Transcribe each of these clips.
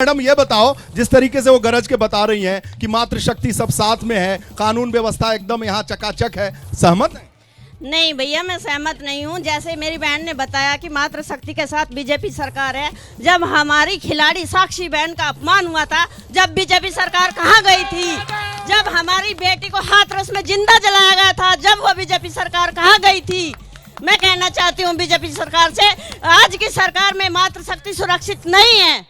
Madam ये बताओ, जिस तरीके से वो गरज के बता रही हैं कि मातृशक्ति सब साथ में है, कानून व्यवस्था एकदम यहाँ चकाचक है, सहमत है? नहीं भैया, मैं सहमत नहीं हूँ। जैसे मेरी बहन ने बताया कि मातृशक्ति के साथ बीजेपी सरकार है। जब हमारी खिलाड़ी साक्षी बहन का अपमान हुआ था, जब बीजेपी सरकार कहाँ गई थी? जब हमारी बेटी को हाथरस में जिंदा जलाया गया था, जब वो बीजेपी सरकार कहाँ गई थी? मैं कहना चाहती हूँ बीजेपी सरकार से, आज की सरकार में मातृशक्ति सुरक्षित नहीं है।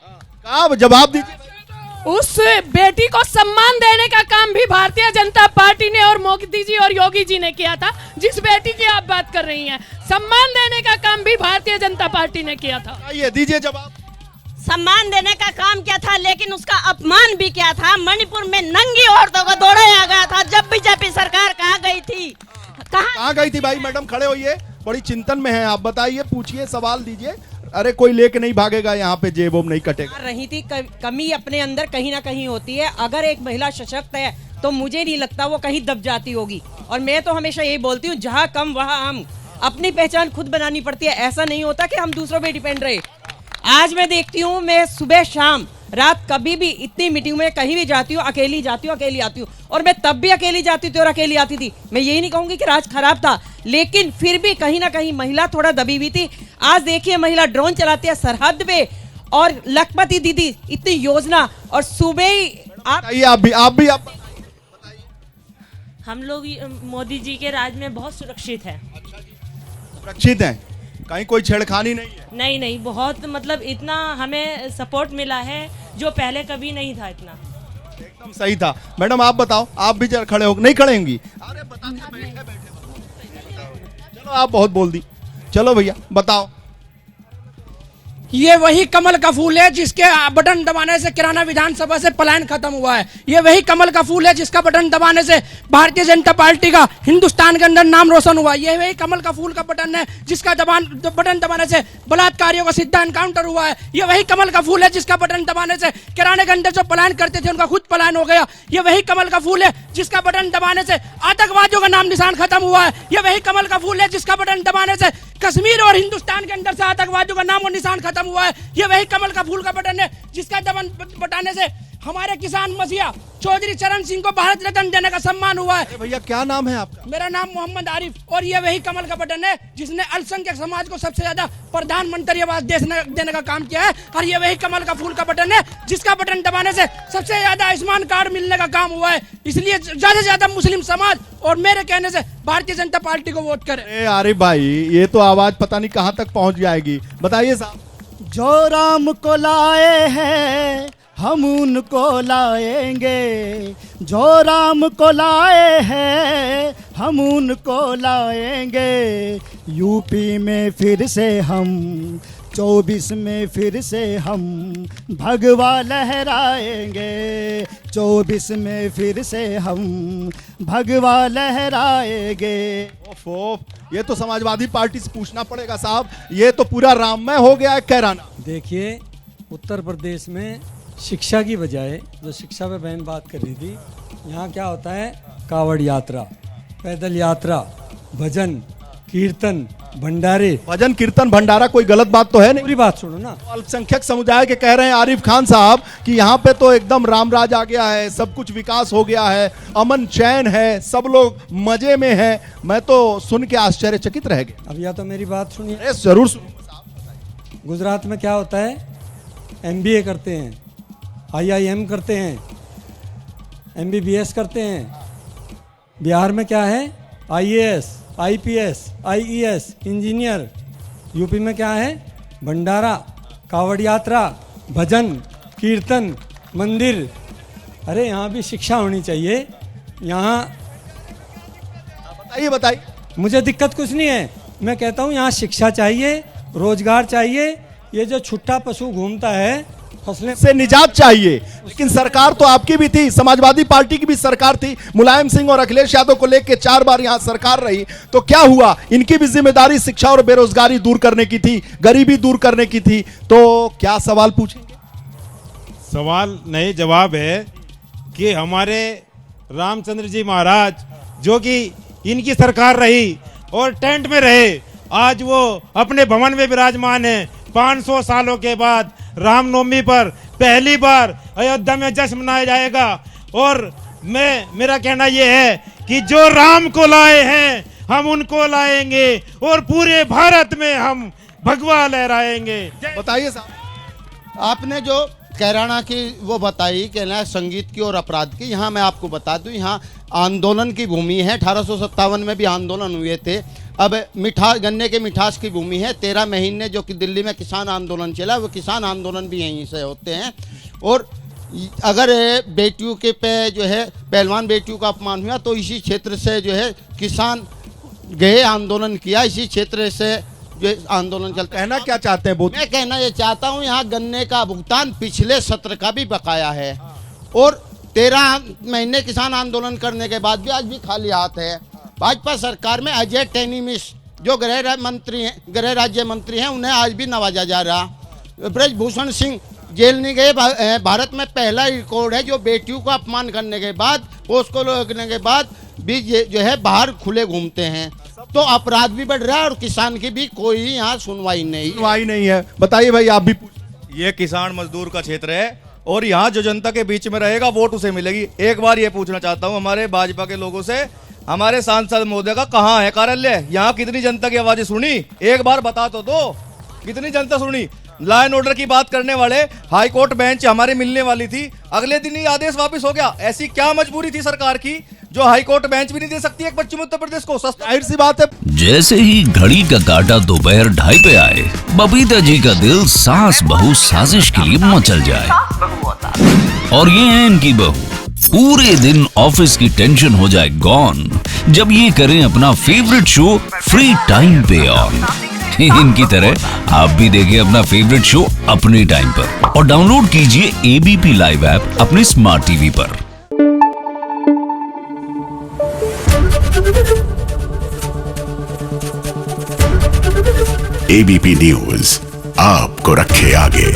आप जवाब दीजिए। उस बेटी को सम्मान देने का काम भी भारतीय जनता पार्टी ने और मोदी जी और योगी जी ने किया था। जिस बेटी की आप बात कर रही हैं, सम्मान देने का काम भी भारतीय जनता पार्टी ने किया था। ये दीजिए जवाब। सम्मान देने का काम किया था, लेकिन उसका अपमान भी किया था। मणिपुर में नंगी औरतों को दौड़ाया गया था जब बीजेपी सरकार कहाँ गई थी? कहाँ गई थी? भाई मैडम खड़े होइए, बड़ी चिंतन में है आप, बताइए, पूछिए, सवाल दीजिए। अरे कोई लेके नहीं भागेगा, यहाँ पे जेब नहीं कटेगा। रही थी कमी अपने अंदर कहीं ना कहीं होती है। अगर एक महिला सशक्त है तो मुझे नहीं लगता वो कहीं दब जाती होगी। और मैं तो हमेशा यही बोलती हूँ, जहाँ कम वहाँ हम। अपनी पहचान खुद बनानी पड़ती है। ऐसा नहीं होता कि हम दूसरों पे डिपेंड रहे। आज मैं देखती हूँ, मैं सुबह शाम रात कभी भी इतनी मीटिंग में कहीं भी जाती हूँ, अकेली जाती हूँ, अकेली आती हूँ। और मैं तब भी अकेली जाती थी और अकेली आती थी। मैं यही नहीं कहूंगी कि राज खराब था, लेकिन फिर भी कहीं ना कहीं महिला थोड़ा दबी हुई थी। आज देखिए, महिला ड्रोन चलाती है सरहद पे, और लखपति दीदी इतनी योजना, और सुबह ही आप भी हम लोग मोदी जी के राज में बहुत सुरक्षित है। सुरक्षित हैं, कहीं कोई छेड़खानी नहीं है? नहीं, बहुत मतलब इतना हमें सपोर्ट मिला है जो पहले कभी नहीं था। इतना एकदम सही था। मैडम आप बताओ, आप भी जरा खड़े हो, नहीं खड़े होंगी? अरे बताते बैठे। चलो आप बहुत बोल दी, चलो भैया बताओ। ये वही कमल का फूल है जिसके बटन दबाने से किराना विधानसभा से पलायन खत्म हुआ है। ये वही कमल का फूल है जिसका बटन दबाने से भारतीय जनता पार्टी का हिंदुस्तान के अंदर नाम रोशन हुआ। ये वही कमल का फूल का बटन है जिसका बटन दबाने से बलात्कारियों का सीधा एनकाउंटर हुआ है। ये वही कमल का फूल है जिसका बटन दबाने से किराने के अंदर जो पलायन करते थे उनका खुद पलायन हो गया। ये वही कमल का फूल है जिसका बटन दबाने से आतंकवादियों का नाम निशान खत्म हुआ है। ये वही कमल का फूल है जिसका बटन दबाने से कश्मीर और हिंदुस्तान के अंदर से आतंकवादियों का नाम और निशान खत्म हुआ है। ये वही कमल का फूल का बटन है जिसका बटाने से हमारे किसान मसीहा चौधरी चरण सिंह को भारत रत्न देने का सम्मान हुआ है। भैया क्या नाम है आपका? मेरा नाम मोहम्मद आरिफ। और ये वही कमल का बटन है जिसने अल्पसंख्यक समाज को सबसे ज्यादा प्रधानमंत्री आवास देने का काम किया है। और ये वही कमल का फूल का बटन है जिसका बटन दबाने से सबसे ज्यादा आयुष्मान कार्ड मिलने का काम हुआ है। इसलिए ज्यादा से ज्यादा मुस्लिम समाज और मेरे कहने से भारतीय जनता पार्टी को वोट करे। अरे भाई, ये तो आवाज पता नहीं कहां तक पहुंच जाएगी। बताइए साहब। जो राम को लाए हैं हम उनको लाएंगे, जो राम को लाए हैं हम उनको लाएंगे। यूपी में फिर से हम, 24 में फिर से हम भगवा लहराएंगे। 24 में फिर से हम भगवा लहराएंगे। ये तो समाजवादी पार्टी से पूछना पड़ेगा साहब, ये तो पूरा राममय हो गया है कैराना। देखिए, उत्तर प्रदेश में शिक्षा की बजाय, जो शिक्षा पे बहन बात कर रही थी, यहाँ क्या होता है? कावड़ यात्रा, पैदल यात्रा, भजन कीर्तन, भंडारे। भजन कीर्तन भंडारा कोई गलत बात तो है नहीं? पूरी बात सुनो ना। अल्पसंख्यक समुदाय के कह रहे हैं आरिफ खान साहब कि यहाँ पे तो एकदम रामराज आ गया है, सब कुछ विकास हो गया है, अमन चैन है, सब लोग मजे में हैं। मैं तो सुन के आश्चर्यचकित रह गया। अब या तो मेरी बात सुनिए। जरूर सुनिए। गुजरात में क्या होता है? MBA करते हैं, IIM करते हैं, MBBS करते हैं। बिहार में क्या है? IAS, IPS, IES, engineer. UP में क्या है? भंडारा, कावड़ यात्रा, भजन कीर्तन, मंदिर। अरे यहाँ भी शिक्षा होनी चाहिए। यहाँ बताइए। मुझे दिक्कत कुछ नहीं है, मैं कहता हूँ यहाँ शिक्षा चाहिए, रोजगार चाहिए। ये जो छुट्टा पशु घूमता है, फसलें से निजात चाहिए। लेकिन सरकार तो आपकी भी थी, समाजवादी पार्टी की भी सरकार थी, मुलायम सिंह और अखिलेश यादव को लेकर 4 बार यहाँ सरकार रही। तो क्या हुआ? इनकी भी जिम्मेदारी शिक्षा और बेरोजगारी दूर करने की थी, गरीबी दूर करने की थी। तो क्या सवाल पूछेंगे? सवाल नहीं, जवाब है कि हमारे रामचंद्र जी महाराज, जो कि इनकी सरकार रही और टेंट में रहे, आज वो अपने भवन में विराजमान है। 500 सालों के बाद रामनवमी पर पहली बार अयोध्या में जश्न मनाया जाएगा। और मेरा कहना यह है कि जो राम को लाए हैं हम उनको लाएंगे और पूरे भारत में हम भगवा लहराएंगे। बताइए साहब। आपने जो कैराना की वो बताई कि ना संगीत की और अपराध की, यहाँ मैं आपको बता दूं यहाँ आंदोलन की भूमि है। 1857 में भी आंदोलन हुए थे। अब गन्ने के मिठास की भूमि है। 13 महीने जो कि दिल्ली में किसान आंदोलन चला, वो किसान आंदोलन भी यहीं से होते हैं। और अगर बेटियों के पे जो है पहलवान बेटियों का अपमान हुआ तो इसी क्षेत्र से जो है किसान गए, आंदोलन किया, इसी क्षेत्र से जो आंदोलन चलता है। कहना क्या चाहते हैं? मैं कहना ये चाहता हूँ यहाँ गन्ने का भुगतान पिछले सत्र का भी बकाया है और 13 महीने किसान आंदोलन करने के बाद भी आज भी खाली हाथ है। भाजपा सरकार में अजय टेनीमिस जो गृह राज्य मंत्री हैं उन्हें आज भी नवाजा जा रहा। ब्रजभूषण सिंह जेल नहीं गए। भारत में पहला रिकॉर्ड है जो बेटियों का अपमान करने के बाद, पोस्को लगने के बाद भी जो है बाहर खुले घूमते हैं। तो अपराध भी बढ़ रहा है और किसान की भी कोई यहाँ सुनवाई नहीं है। बताइए भाई, आप भी। ये किसान मजदूर का क्षेत्र है और यहाँ जो जनता के बीच में रहेगा वोट उसे मिलेगी। एक बार ये पूछना चाहता हूँ हमारे भाजपा के लोगों से, हमारे सांसद महोदय का कहाँ है कार्यालय? यहाँ कितनी जनता की आवाजें सुनी? एक बार बता तो दो, कितनी जनता सुनी? लॉ एंड ऑर्डर की बात करने वाले हाई कोर्ट बेंच हमारे मिलने वाली थी, अगले दिन ही आदेश वापस हो गया। ऐसी क्या मजबूरी थी सरकार की जो हाई कोर्ट बेंच भी नहीं दे सकती एक पश्चिम उत्तर प्रदेश को? जाहिर सी बात है। जैसे ही घड़ी का काटा दोपहर 2:30 पे आए, बबीता जी का दिल सास बहू साजिश के लिए मचल जाए। और ये है इनकी बहू, पूरे दिन ऑफिस की टेंशन हो जाए गॉन जब ये करें अपना फेवरेट शो फ्री टाइम पे ऑन। इनकी तरह आप भी देखिए अपना फेवरेट शो अपने टाइम पर और डाउनलोड कीजिए एबीपी लाइव ऐप अपने स्मार्ट टीवी पर। एबीपी न्यूज आपको रखे आगे।